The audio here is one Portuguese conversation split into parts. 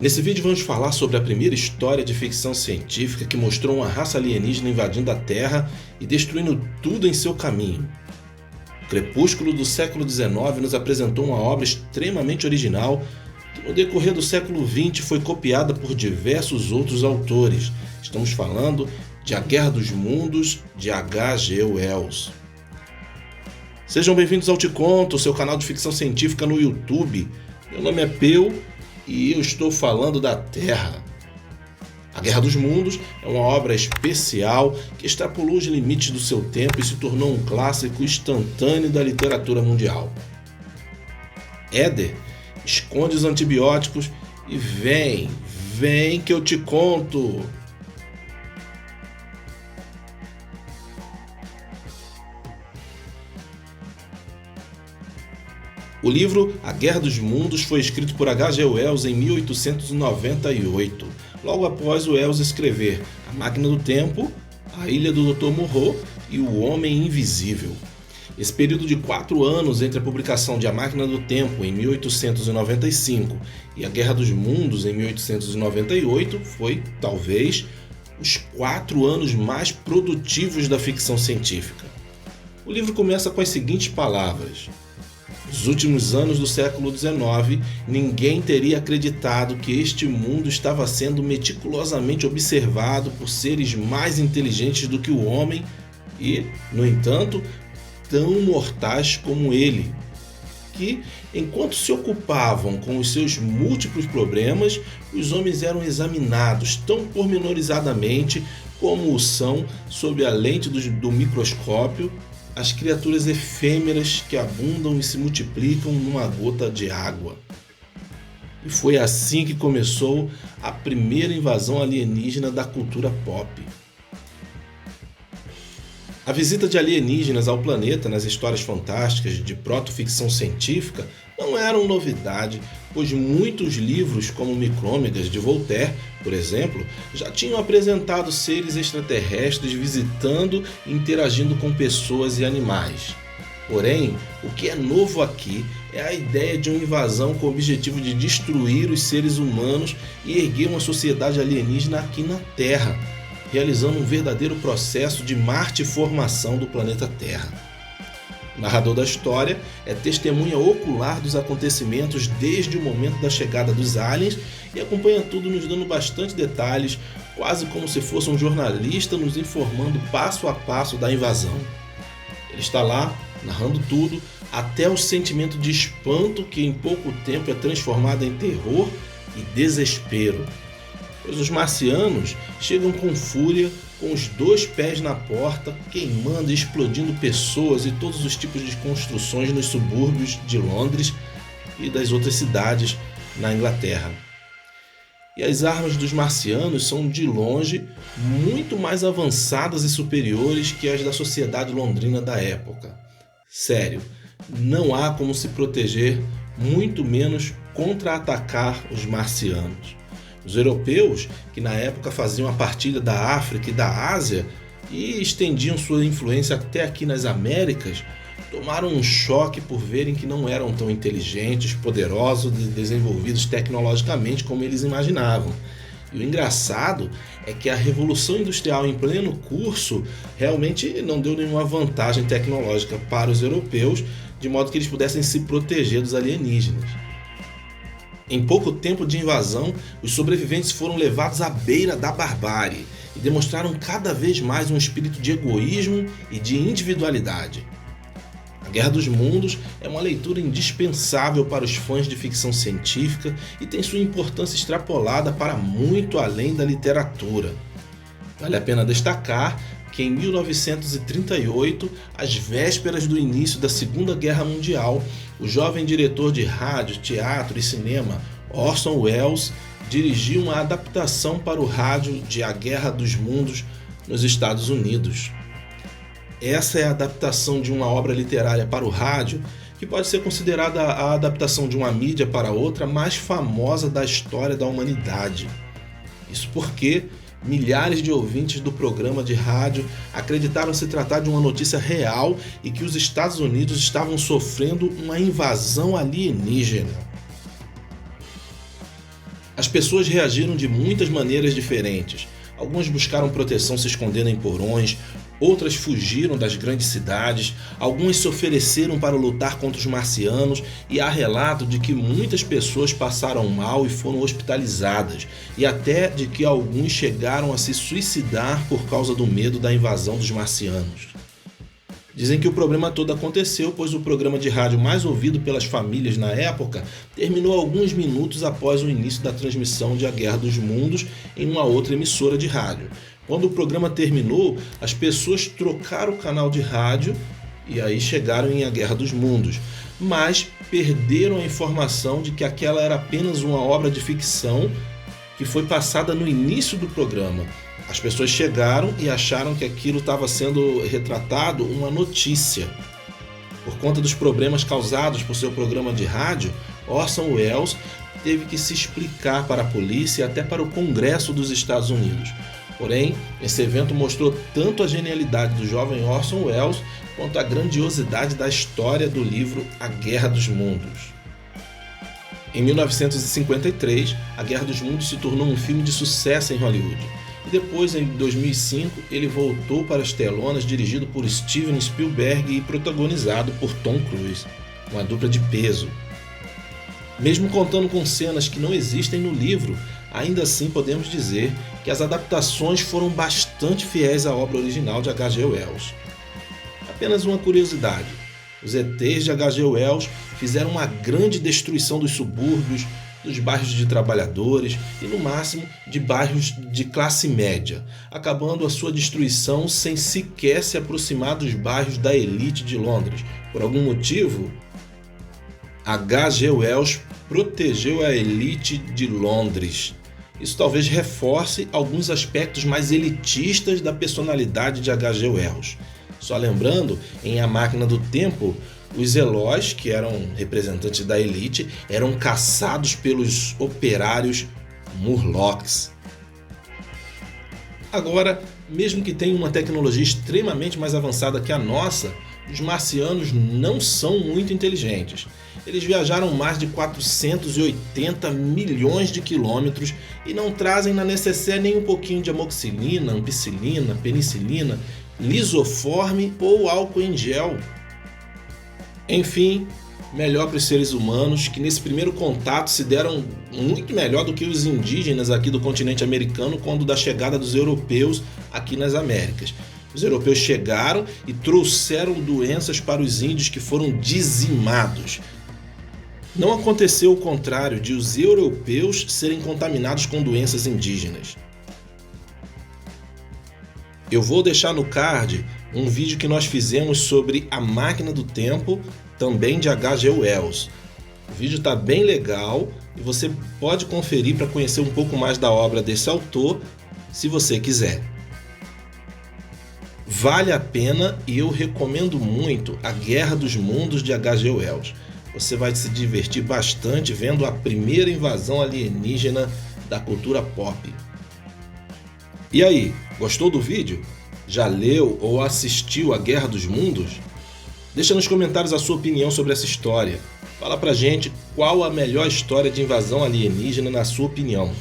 Nesse vídeo vamos falar sobre a primeira história de ficção científica que mostrou uma raça alienígena invadindo a Terra e destruindo tudo em seu caminho. O Crepúsculo do século XIX nos apresentou uma obra extremamente original que no decorrer do século XX foi copiada por diversos outros autores. Estamos falando de A Guerra dos Mundos, de H.G. Wells. Sejam bem-vindos ao Te Conto, seu canal de ficção científica no YouTube. Meu nome é Peu e eu estou falando da Terra. A Guerra dos Mundos é uma obra especial que extrapolou os limites do seu tempo e se tornou um clássico instantâneo da literatura mundial. Éder, esconde os antibióticos e vem que eu te conto! O livro A Guerra dos Mundos foi escrito por H.G. Wells em 1898, logo após Wells escrever A Máquina do Tempo, A Ilha do Dr. Moreau e O Homem Invisível. Esse período de 4 anos entre a publicação de A Máquina do Tempo em 1895 e A Guerra dos Mundos em 1898 foi, talvez, os 4 anos mais produtivos da ficção científica. O livro começa com as seguintes palavras: nos últimos anos do século XIX, ninguém teria acreditado que este mundo estava sendo meticulosamente observado por seres mais inteligentes do que o homem e, no entanto, tão mortais como ele, que, enquanto se ocupavam com os seus múltiplos problemas, os homens eram examinados tão pormenorizadamente como o são sob a lente do microscópio as criaturas efêmeras que abundam e se multiplicam numa gota de água. E foi assim que começou a primeira invasão alienígena da cultura pop. A visita de alienígenas ao planeta nas histórias fantásticas de proto-ficção científica não eram novidade, pois muitos livros, como Micrômegas, de Voltaire, por exemplo, já tinham apresentado seres extraterrestres visitando e interagindo com pessoas e animais. Porém, o que é novo aqui é a ideia de uma invasão com o objetivo de destruir os seres humanos e erguer uma sociedade alienígena aqui na Terra, realizando um verdadeiro processo de martiformação do planeta Terra. O narrador da história é testemunha ocular dos acontecimentos desde o momento da chegada dos aliens e acompanha tudo nos dando bastante detalhes, quase como se fosse um jornalista nos informando passo a passo da invasão. Ele está lá, narrando tudo, até o sentimento de espanto que em pouco tempo é transformado em terror e desespero. Pois os marcianos chegam com fúria, com os 2 pés na porta, queimando e explodindo pessoas e todos os tipos de construções nos subúrbios de Londres e das outras cidades na Inglaterra. E as armas dos marcianos são, de longe, muito mais avançadas e superiores que as da sociedade londrina da época. Sério, não há como se proteger, muito menos contra-atacar os marcianos. Os europeus, que na época faziam a partilha da África e da Ásia e estendiam sua influência até aqui nas Américas, tomaram um choque por verem que não eram tão inteligentes, poderosos e desenvolvidos tecnologicamente como eles imaginavam. E o engraçado é que a Revolução Industrial em pleno curso realmente não deu nenhuma vantagem tecnológica para os europeus, de modo que eles pudessem se proteger dos alienígenas. Em pouco tempo de invasão, os sobreviventes foram levados à beira da barbárie e demonstraram cada vez mais um espírito de egoísmo e de individualidade. A Guerra dos Mundos é uma leitura indispensável para os fãs de ficção científica e tem sua importância extrapolada para muito além da literatura. Vale a pena destacar que em 1938, às vésperas do início da Segunda Guerra Mundial, o jovem diretor de rádio, teatro e cinema Orson Welles dirigiu uma adaptação para o rádio de A Guerra dos Mundos nos Estados Unidos. Essa é a adaptação de uma obra literária para o rádio que pode ser considerada a adaptação de uma mídia para outra mais famosa da história da humanidade. Isso porque milhares de ouvintes do programa de rádio acreditaram se tratar de uma notícia real e que os Estados Unidos estavam sofrendo uma invasão alienígena. As pessoas reagiram de muitas maneiras diferentes. Algumas buscaram proteção se escondendo em porões, outras fugiram das grandes cidades, algumas se ofereceram para lutar contra os marcianos e há relato de que muitas pessoas passaram mal e foram hospitalizadas, e até de que alguns chegaram a se suicidar por causa do medo da invasão dos marcianos. Dizem que o problema todo aconteceu pois o programa de rádio mais ouvido pelas famílias na época terminou alguns minutos após o início da transmissão de A Guerra dos Mundos em uma outra emissora de rádio. Quando o programa terminou, as pessoas trocaram o canal de rádio e aí chegaram em A Guerra dos Mundos, mas perderam a informação de que aquela era apenas uma obra de ficção que foi passada no início do programa. As pessoas chegaram e acharam que aquilo estava sendo retratado uma notícia. Por conta dos problemas causados por seu programa de rádio, Orson Welles teve que se explicar para a polícia e até para o Congresso dos Estados Unidos. Porém, esse evento mostrou tanto a genialidade do jovem Orson Welles quanto a grandiosidade da história do livro A Guerra dos Mundos. Em 1953, A Guerra dos Mundos se tornou um filme de sucesso em Hollywood. E depois, em 2005, ele voltou para as telonas dirigido por Steven Spielberg e protagonizado por Tom Cruise, uma dupla de peso. Mesmo contando com cenas que não existem no livro, ainda assim podemos dizer que as adaptações foram bastante fiéis à obra original de H.G. Wells. Apenas uma curiosidade, os ETs de H.G. Wells fizeram uma grande destruição dos subúrbios, dos bairros de trabalhadores e, no máximo, de bairros de classe média, acabando a sua destruição sem sequer se aproximar dos bairros da elite de Londres. Por algum motivo, H.G. Wells protegeu a elite de Londres. Isso talvez reforce alguns aspectos mais elitistas da personalidade de H.G. Wells. Só lembrando, em A Máquina do Tempo, os Elós, que eram representantes da elite, eram caçados pelos operários Murlocs. Agora, mesmo que tenham uma tecnologia extremamente mais avançada que a nossa, os marcianos não são muito inteligentes. Eles viajaram mais de 480 milhões de quilômetros e não trazem na necessaire nem um pouquinho de amoxicilina, ampicilina, penicilina, lisoforme ou álcool em gel. Enfim, melhor para os seres humanos que nesse primeiro contato se deram muito melhor do que os indígenas aqui do continente americano quando da chegada dos europeus aqui nas Américas. Os europeus chegaram e trouxeram doenças para os índios que foram dizimados. Não aconteceu o contrário de os europeus serem contaminados com doenças indígenas. Eu vou deixar no card um vídeo que nós fizemos sobre A Máquina do Tempo, também de H.G. Wells. O vídeo está bem legal e você pode conferir para conhecer um pouco mais da obra desse autor, se você quiser. Vale a pena e eu recomendo muito A Guerra dos Mundos de H.G. Wells. Você vai se divertir bastante vendo a primeira invasão alienígena da cultura pop. E aí, gostou do vídeo? Já leu ou assistiu A Guerra dos Mundos? Deixa nos comentários a sua opinião sobre essa história. Fala pra gente qual a melhor história de invasão alienígena na sua opinião.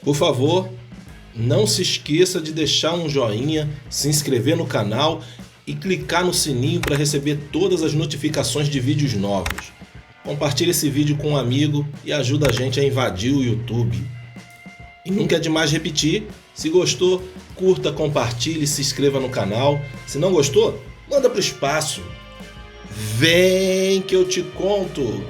Por favor, não se esqueça de deixar um joinha, se inscrever no canal e clicar no sininho para receber todas as notificações de vídeos novos. Compartilhe esse vídeo com um amigo e ajuda a gente a invadir o YouTube. E nunca é demais repetir, se gostou, curta, compartilhe, se inscreva no canal. Se não gostou, manda pro espaço. Vem que eu te conto!